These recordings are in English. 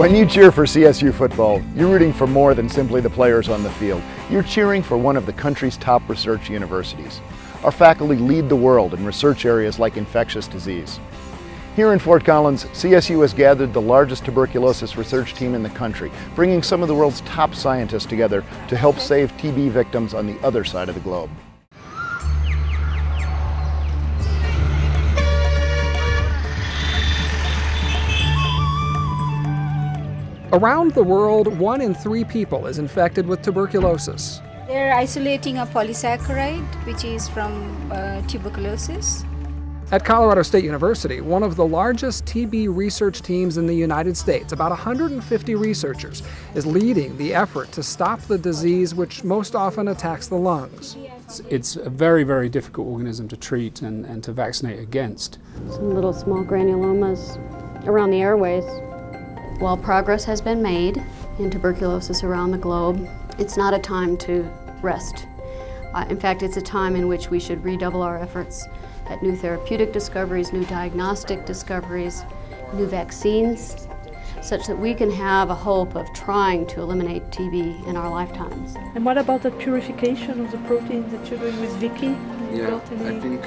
When you cheer for CSU football, you're rooting for more than simply the players on the field. You're cheering for one of the country's top research universities. Our faculty lead the world in research areas like infectious disease. Here in Fort Collins, CSU has gathered the largest tuberculosis research team in the country, bringing some of the world's top scientists together to help save TB victims on the other side of the globe. Around the world, 1 in 3 people is infected with tuberculosis. They're isolating a polysaccharide, which is from tuberculosis. At Colorado State University, one of the largest TB research teams in the United States, about 150 researchers, is leading the effort to stop the disease which most often attacks the lungs. It's a very, very difficult organism to treat and to vaccinate against. Some little small granulomas around the airways. While progress has been made in tuberculosis around the globe, it's not a time to rest. In fact, it's a time in which we should redouble our efforts at new therapeutic discoveries, new diagnostic discoveries, new vaccines, such that we can have a hope of trying to eliminate TB in our lifetimes. And what about the purification of the proteins that you're doing with Vicky? Yeah, I think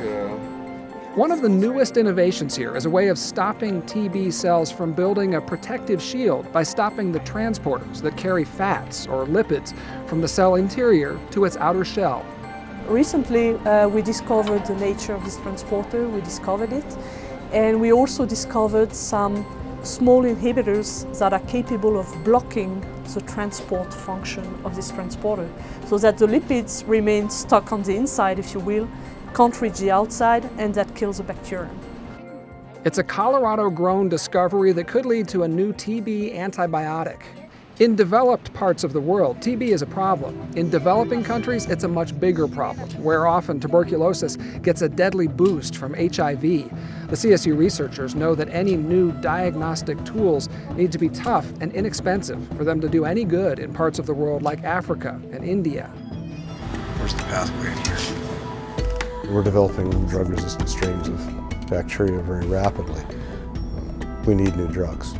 one of the newest innovations here is a way of stopping TB cells from building a protective shield by stopping the transporters that carry fats or lipids from the cell interior to its outer shell. Recently, we discovered the nature of this transporter, we discovered it, and we also discovered some small inhibitors that are capable of blocking the transport function of this transporter, so that the lipids remain stuck on the inside, if you will, can't reach the outside, and that kills the bacterium. It's a Colorado-grown discovery that could lead to a new TB antibiotic. In developed parts of the world, TB is a problem. In developing countries, it's a much bigger problem, where often tuberculosis gets a deadly boost from HIV. The CSU researchers know that any new diagnostic tools need to be tough and inexpensive for them to do any good in parts of the world like Africa and India. where's the pathway in here? We're developing drug-resistant strains of bacteria very rapidly. We need new drugs.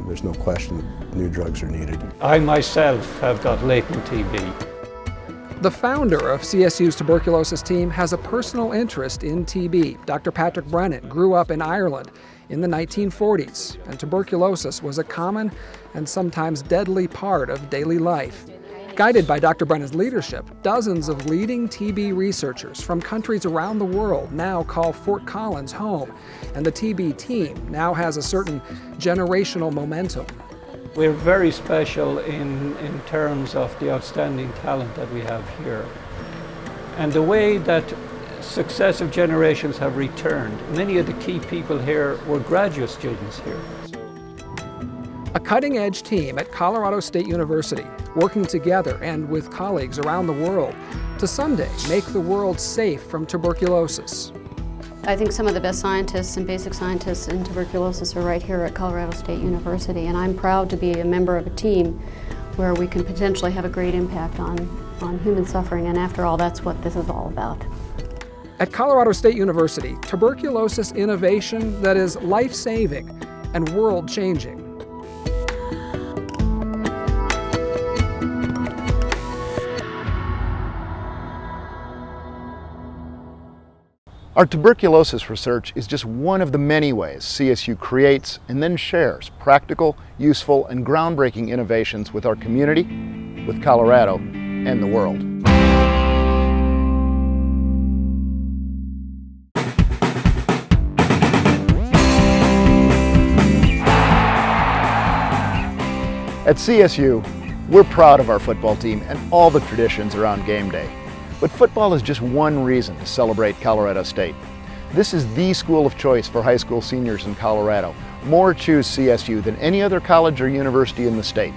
There's no question that new drugs are needed. I myself have got latent TB. The founder of CSU's tuberculosis team has a personal interest in TB. Dr. Patrick Brennan grew up in Ireland in the 1940s, and tuberculosis was a common and sometimes deadly part of daily life. Guided by Dr. Brennan's leadership, dozens of leading TB researchers from countries around the world now call Fort Collins home, and the TB team now has a certain generational momentum. We're very special in terms of the outstanding talent that we have here. And the way that successive generations have returned, many of the key people here were graduate students here. A cutting-edge team at Colorado State University, working together and with colleagues around the world to someday make the world safe from tuberculosis. I think some of the best scientists and basic scientists in tuberculosis are right here at Colorado State University, and I'm proud to be a member of a team where we can potentially have a great impact on human suffering, and after all, that's what this is all about. At Colorado State University, tuberculosis innovation that is life-saving and world-changing. Our tuberculosis research is just one of the many ways CSU creates and then shares practical, useful, and groundbreaking innovations with our community, with Colorado, and the world. At CSU, we're proud of our football team and all the traditions around game day. But football is just one reason to celebrate Colorado State. This is the school of choice for high school seniors in Colorado. More choose CSU than any other college or university in the state.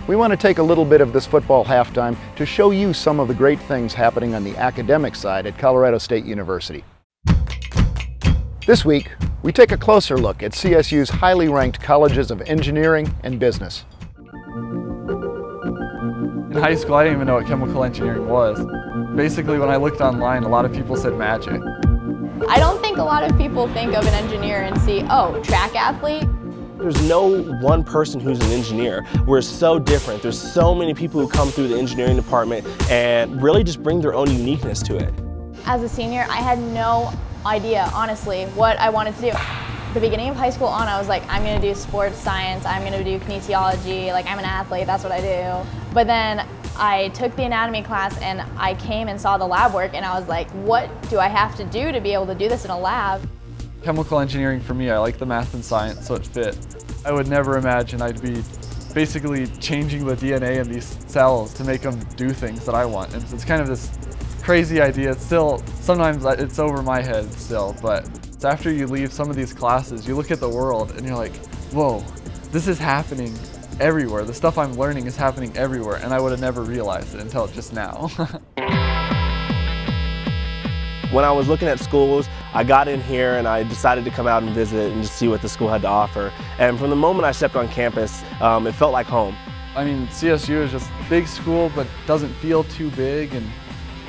We want to take a little bit of this football halftime to show you some of the great things happening on the academic side at Colorado State University. This week, we take a closer look at CSU's highly ranked colleges of engineering and business. In high school, I didn't even know what chemical engineering was. Basically, when I looked online, a lot of people said magic. I don't think a lot of people think of an engineer and see, oh, track athlete, There's no one person who's an engineer. We're so different. There's so many people who come through the engineering department and really just bring their own uniqueness to it. As a senior, I had no idea, honestly, what I wanted to do. The beginning of high school on, I was like, I'm going to do sports science, I'm going to do kinesiology, like I'm an athlete, that's what I do. But then I took the anatomy class and I came and saw the lab work and I was like, what do I have to do to be able to do this in a lab? Chemical engineering for me, I like the math and science, so it fit. I would never imagine I'd be basically changing the DNA in these cells to make them do things that I want. And it's kind of this crazy idea. It's still, sometimes it's over my head still, but after you leave some of these classes, you look at the world and you're like, whoa, this is happening everywhere. The stuff I'm learning is happening everywhere, and I would have never realized it until just now. When I was looking at schools, I got in here and I decided to come out and visit and just see what the school had to offer. And from the moment I stepped on campus, it felt like home. I mean, CSU is just a big school, but doesn't feel too big, and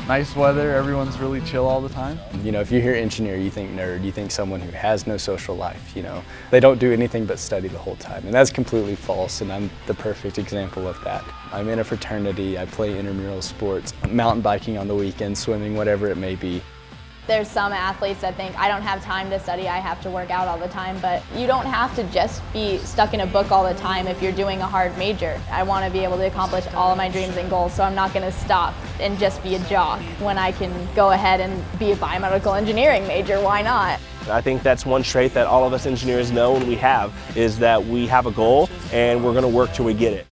nice weather, everyone's really chill all the time. You know, if you hear engineer, you think nerd, you think someone who has no social life, you know. They don't do anything but study the whole time, and that's completely false, and I'm the perfect example of that. I'm in a fraternity, I play intramural sports, mountain biking on the weekends, swimming, whatever it may be. There's some athletes that think, I don't have time to study, I have to work out all the time, but you don't have to just be stuck in a book all the time if you're doing a hard major. I want to be able to accomplish all of my dreams and goals, so I'm not going to stop and just be a jock when I can go ahead and be a biomedical engineering major. Why not? I think that's one trait that all of us engineers know and we have, is that we have a goal and we're going to work till we get it.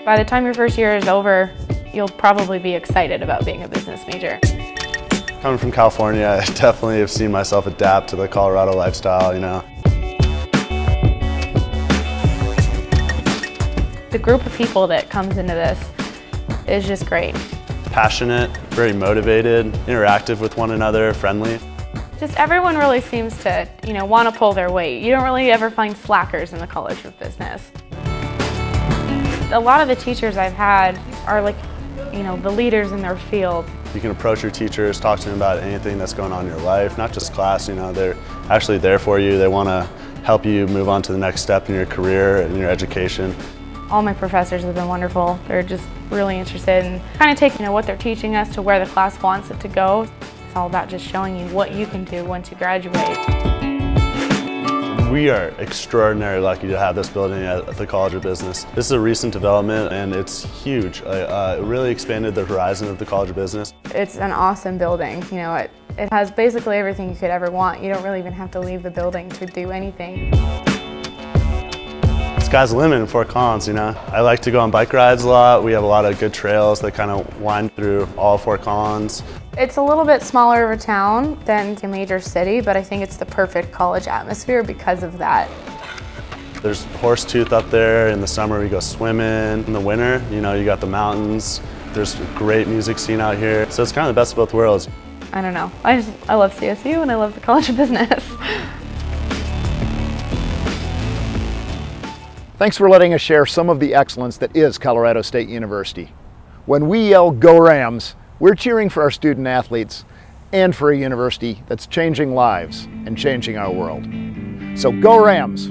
By the time your first year is over, you'll probably be excited about being a business major. Coming from California, I definitely have seen myself adapt to the Colorado lifestyle, you know. The group of people that comes into this is just great. Passionate, very motivated, interactive with one another, friendly. Just everyone really seems to, you know, want to pull their weight. You don't really ever find slackers in the College of Business. A lot of the teachers I've had are like, you know, the leaders in their field. You can approach your teachers, talk to them about anything that's going on in your life, not just class, you know, they're actually there for you. They want to help you move on to the next step in your career and your education. All my professors have been wonderful. They're just really interested in kind of taking what they're teaching us to where the class wants it to go. It's all about just showing you what you can do once you graduate. We are extraordinarily lucky to have this building at the College of Business. This is a recent development and it's huge. It really expanded the horizon of the College of Business. It's an awesome building. You know, it has basically everything you could ever want. You don't really even have to leave the building to do anything. Sky's the limit in Fort Collins, you know. I like to go on bike rides a lot. We have a lot of good trails that kind of wind through all of Fort Collins. It's a little bit smaller of a town than a major city, but I think it's the perfect college atmosphere because of that. There's Horsetooth up there. In the summer we go swimming. In the winter, you know, you got the mountains. There's a great music scene out here. So it's kind of the best of both worlds. I don't know. I love CSU and I love the College of Business. Thanks for letting us share some of the excellence that is Colorado State University. When we yell, "Go Rams," we're cheering for our student athletes and for a university that's changing lives and changing our world. So go Rams!